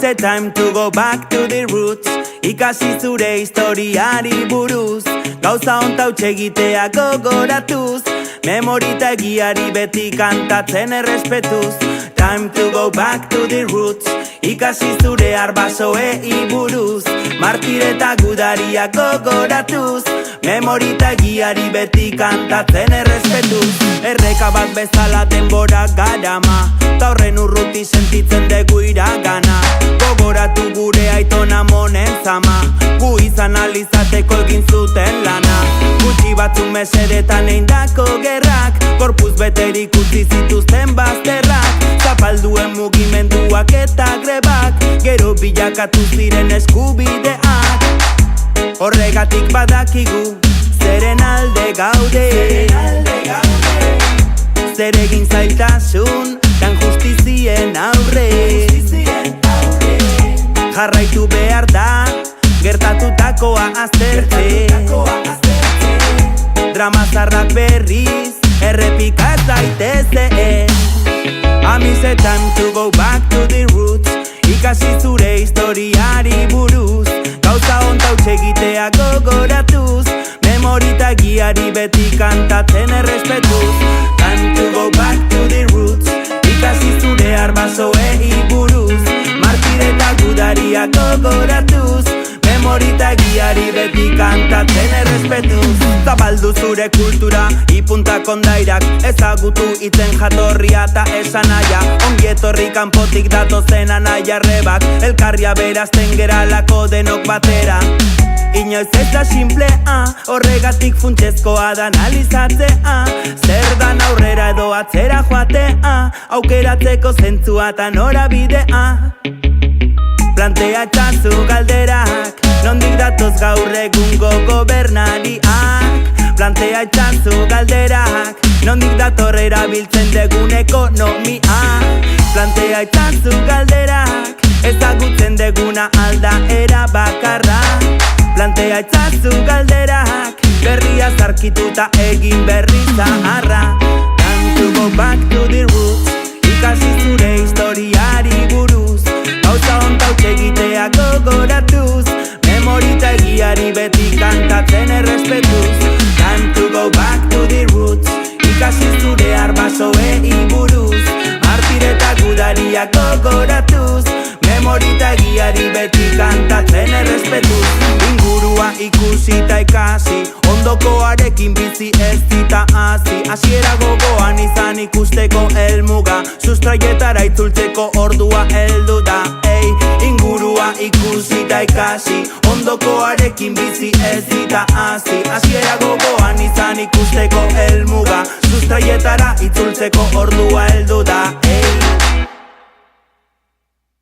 Amize time to go back to the roots. Ikasi zure historiari buruz, gauza honta egitea gogoratuz, memorita egiari beti kantatzen errespetuz. Time to go back to the roots. Ikasi zure arbasoei buruz, martireta gudaria gogoratuz, memorita egiari beti kantatzen errespetuz. Erreka bat bezala denbora garama, ta horren urruti sentitzen dugu iragana. Gogoratu gure aitona monen zama, gu izan alizateko egin zuten lana. Gutxi batzuk mesedetan eindako gerrak, korpuz beterik utzi zituzten bazterrak. Zapalduen mugimenduak eta grebak, gero bilakatu ziren eskubideak. Horregatik badakigu, zeren alde gaude. Zer egin zailtasun, tan justizien aurre. Jarraitu behar da, gertatutakoa aztertze. Drama zarrak berriz, errepika zaitezeen. Amize time to go back to the roots. Ikasi zure historiari buruz, gauza honta egitea gogoratuz, memorita egiari beti kantatzen errespetuz. Time to go back to the roots. Ikasi zure arbasoei buruz, martireta gudaria gogoratuz, memorita egiari beti kantatzen errespetuz. Zabaldu zure kultura, ipunta kondairak, ezagutu itzen jatorria eta esanaia. Ongietorri kanpotik datozen anaia rebak, elkarria berazten geralako denok batera. Inoiz ez da simplea, horregatik funtsezkoa da analizatzea. Zer dan aurrera edo atzera joatea, aukeratzeko zentzua eta norabidea. Plantea txazu galderak, nondik datoz gaur egungo gobernariak. Plantea txazu galderak, nondik dator erabiltzen degun ekonomia. Plantea txazu galderak, ezagutzen deguna aldaera bakarra. Plantea txazu galderak, berria zarkituta egin berri zaharra. Time to go back to the roots. Ikasi zure historiari buruz, gauza honta egitea gogoratuz, memorita egiari beti kantatzen errespetuz. Time to go back to the roots. Ikasi zure arbasoei buruz, martireta gudaria gogoratuz, memorita egiari beti kantatzen errespetuz. Ingurua ikusi eta ikasi, ondokoarekin bizi ez zita hazi. Hasiera gogoan izan ikusteko helmuga, sustraietara itzultzeko ordua heldu da. Ingurua ikusi eta ikasi, ondokoarekin bizi ez zita hazi. Hasiera gogoan izan ikusteko helmuga, sustraietara itzultzeko ordua heldu da.